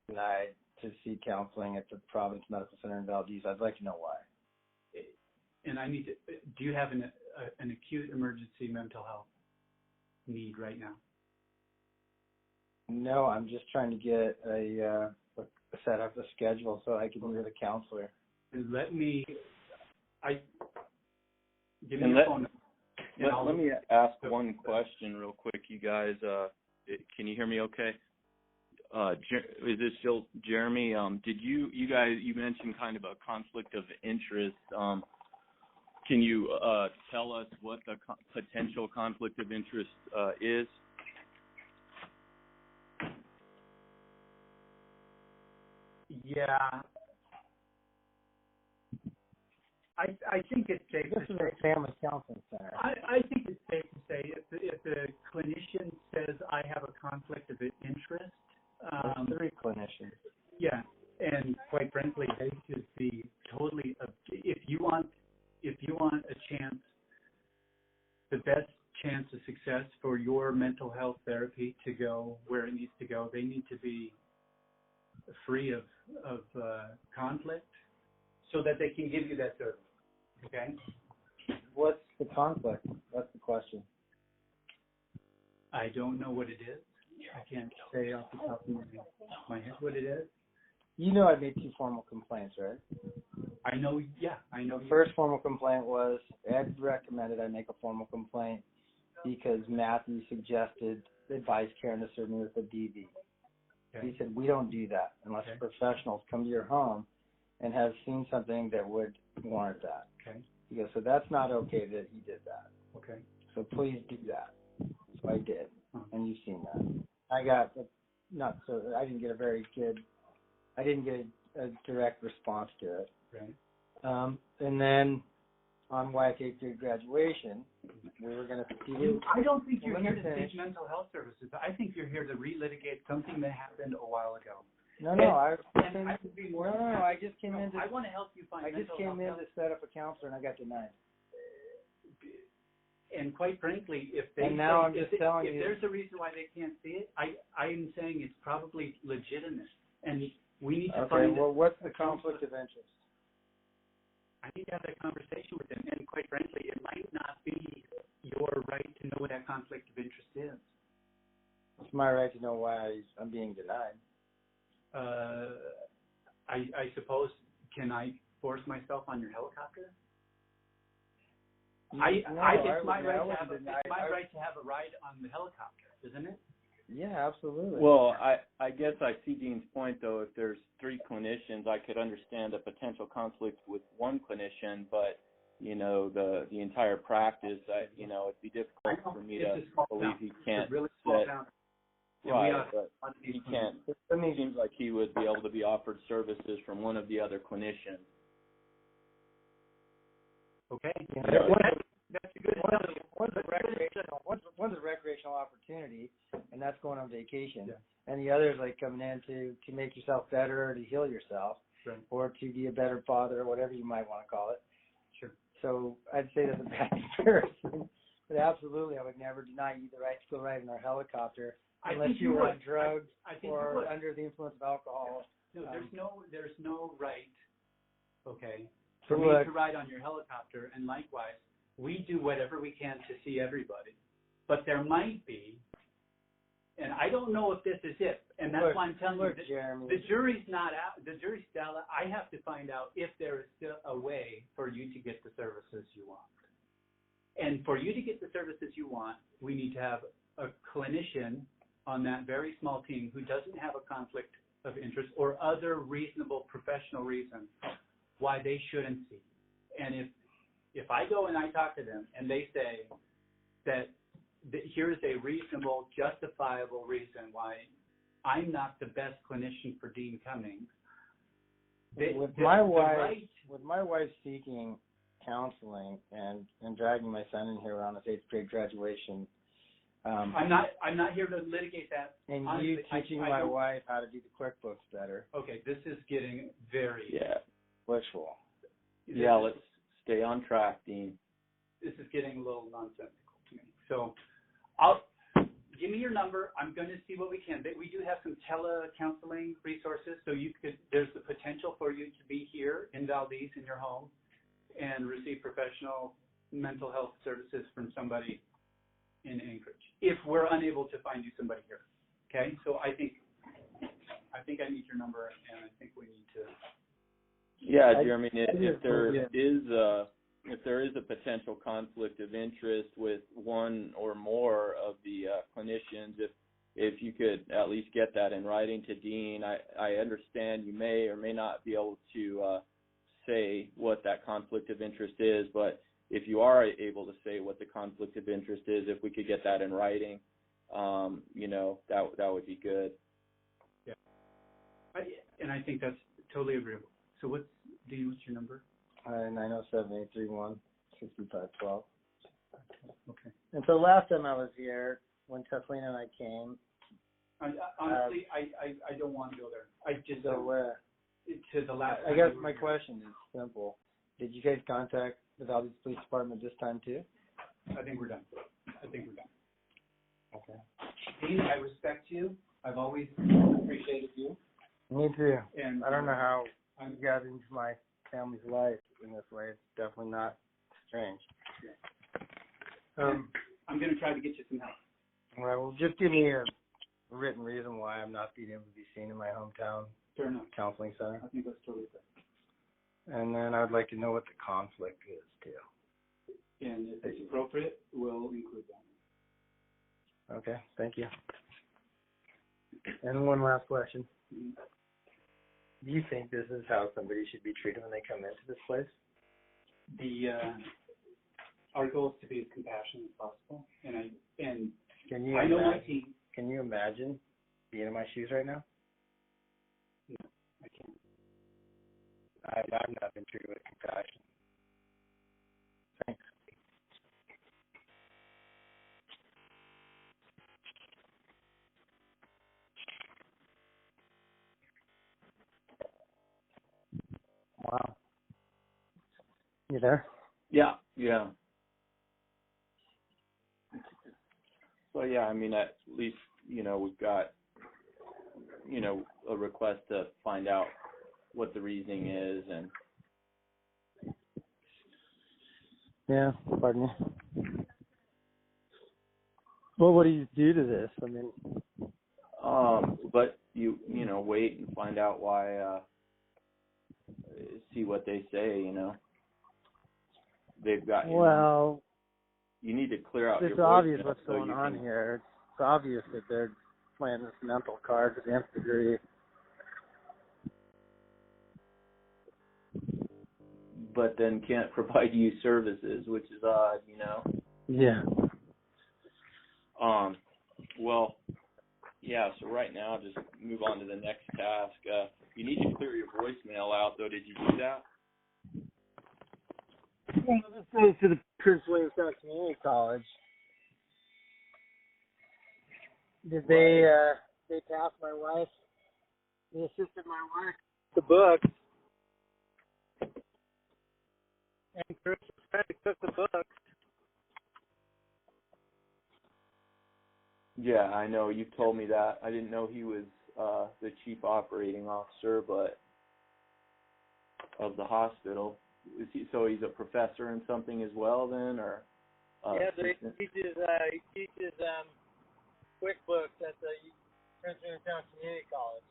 denied to see counseling at the Providence Medical Center in Valdez. I'd like to know why. And I need to, do you have an acute emergency mental health need right now? No, I'm just trying to get set up a schedule so I can meet with a counselor. Give me your phone number. Let me ask one question real quick, you guys. Can you hear me okay? Is this still Jeremy? Did you mentioned kind of a conflict of interest. Can you tell us what the potential conflict of interest is? Yeah. I think it's safe to say. This is a family counseling center. I think it's safe to say if the clinician says I have a conflict of interest. There's 3 clinicians. Yeah, and quite frankly, they should be totally. If you want a chance, the best chance of success for your mental health therapy to go where it needs to go, they need to be free of conflict, so that they can give you that service. Okay. What's the conflict? That's the question. I don't know what it is. I can't say off the top of my head what it is. You know I made 2 formal complaints, right? I know. Yeah, I know. The first formal complaint was Ed recommended I make a formal complaint because Matthew advised Karen to serve me with a DV. Okay. He said, we don't do that unless professionals come to your home and have seen something that would warrant that. Okay. He goes, so that's not okay that he did that. Okay. So please do that. So I did, and you've seen that. I didn't get a direct response to it. Right. And then on White's 8th grade graduation, we were going to see. I don't think you're here to teach mental health services. I think you're here to relitigate something that happened a while ago. I just came in to. I want to help you find. I just came in to set up a counselor, and I got denied. And quite frankly, if there's a reason why they can't see it, I'm saying it's probably legitimate, and we need to find. Okay. Well, what's the conflict of interest? I need to have that conversation with them, and quite frankly, it might not be your right to know what that conflict of interest is. It's my right to know why I'm being denied. I suppose, can I force myself on your helicopter? It's my right to have a ride on the helicopter, isn't it? Yeah, absolutely. Well, I guess I see Dean's point, though. If there's 3 clinicians, I could understand a potential conflict with one clinician, but, the entire practice, it'd be difficult for me to believe he can't set. Right, but he can't. It seems like he would be able to be offered services from one of the other clinicians. Okay. That's a good one. One's a recreational opportunity, and that's going on vacation. Yeah. And the other is like coming in to make yourself better or to heal yourself, right, or to be a better father or whatever you might want to call it. Sure. So I'd say that's a bad comparison. But absolutely, I would never deny you the right to go ride in our helicopter unless you were on drugs or under the influence of alcohol. No, there's no right, okay, for me to ride on your helicopter, and likewise, we do whatever we can to see everybody. But there might be, and I don't know if this is it, and that's why I'm telling you that Jeremy, the jury's not out. The jury's still out. I have to find out if there is still a way for you to get the services you want. And for you to get the services you want, we need to have a clinician on that very small team who doesn't have a conflict of interest or other reasonable professional reasons why they shouldn't see. And if I go and I talk to them and they say that here's a reasonable, justifiable reason why I'm not the best clinician for Dean Cummings. With my wife seeking counseling and dragging my son in here on his 8th grade graduation. I'm not here to litigate that. And honestly, you teaching my wife how to do the QuickBooks better. Okay, this is getting very wishful. Yeah, let's stay on track, Dean. This is getting a little nonsensical to me. So give me your number. I'm going to see what we can. We do have some tele-counseling resources, so there's the potential for you to be here in Valdez in your home and receive professional mental health services from somebody in Anchorage if we're unable to find you somebody here. Okay? So I think I need your number, and I think we need to. Yeah, Jeremy, if there is a potential conflict of interest with one or more of the clinicians, if you could at least get that in writing to Dean. I understand you may or may not be able to say what that conflict of interest is, but if you are able to say what the conflict of interest is, if we could get that in writing, that would be good. Yeah, and I think that's totally agreeable. So Dean, what's your number? 907-831-6512. Okay. And so last time I was here, when Kathleen and I came. Honestly, I don't want to go there. I just so where? To the last. I guess my question is simple. Did you guys contact the Valdez Police Department this time too? I think we're done. Okay. Dean, I respect you. I've always appreciated you. Me too. And I don't know how you got into my family's life in this way. It's definitely not strange. I'm going to try to get you some help. All right. Well, just give me a written reason why I'm not being able to be seen in my hometown counseling center. I think that's totally fair. And then I would like to know what the conflict is too. And if it's appropriate, we'll include that. Okay. Thank you. And one last question. Mm-hmm. Do you think this is how somebody should be treated when they come into this place? Our goal is to be as compassionate as possible, and I know my team. Can you imagine being in my shoes right now? No, I can't. I've not been treated with compassion. Thanks. Wow. You there? Yeah. So yeah, I mean, at least we've got a request to find out what the reasoning is, and yeah. Pardon me. Well, what do you do to this? I mean, but you wait and find out why. See what they say. They've got. Well, you need to clear out. It's obvious what's going on here. It's obvious that they're playing this mental card to the nth degree. But then can't provide you services, which is odd, Yeah. Well, yeah, so right now, just move on to the next task. You need to clear your voicemail out, though. Did you do that? Well, this goes to the Prince William County Community College. Did they pass my wife? They assisted my wife the book. And Chris was trying to cook the book. Yeah, I know. You told me that. I didn't know he was the chief operating officer, but of the hospital. Is he? So he's a professor in something as well, then, or? Yeah, he teaches QuickBooks at the Prince William County Community College.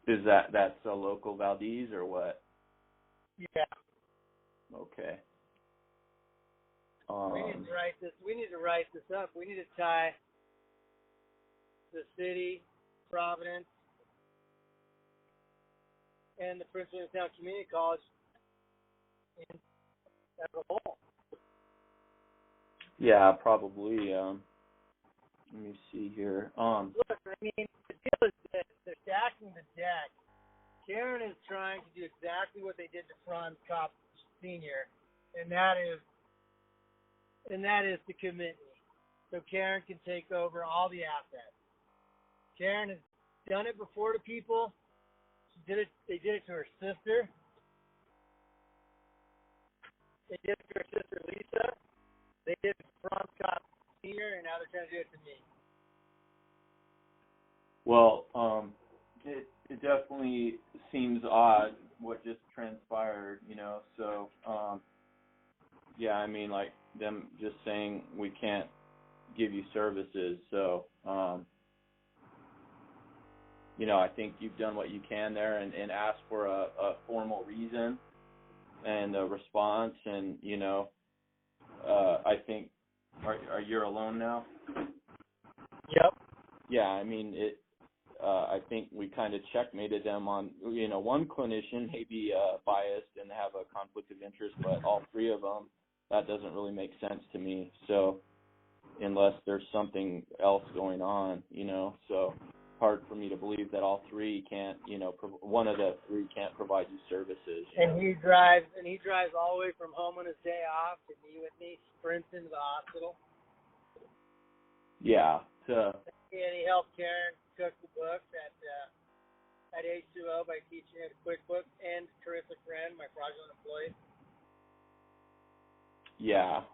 Is that's a local Valdez or what? Yeah. Okay. We need to write this. We need to write this up. We need to tie the city, Providence, and the Prince William County Community College in as a whole. Yeah, probably. Let me see here. Look, I mean, the deal is this: they're stacking the deck. Karen is trying to do exactly what they did to Franz Kopp Sr., and that is to commit me, so Karen can take over all the assets. Karen has done it before to people. They did it to her sister. They did it to her sister Lisa. They did it to Franz Kopp here, and now they're trying to do it to me. Well, it definitely seems odd what just transpired, so, yeah, I mean, like, them just saying we can't give you services, so, I think you've done what you can there and asked for a formal reason and a response, and, I think, are you alone now? Yep. Yeah, I mean, I think we kind of checkmated them on, one clinician may be biased and have a conflict of interest, but all three of them, that doesn't really make sense to me. So unless there's something else going on, so hard for me to believe that all three can't, one of the three can't provide you services. And he drives all the way from home on his day off to be with me, sprints into the hospital. Yeah. And he helped Karen cook the books at H2O by teaching her the QuickBooks, and terrific friend, my fraudulent employee. Yeah.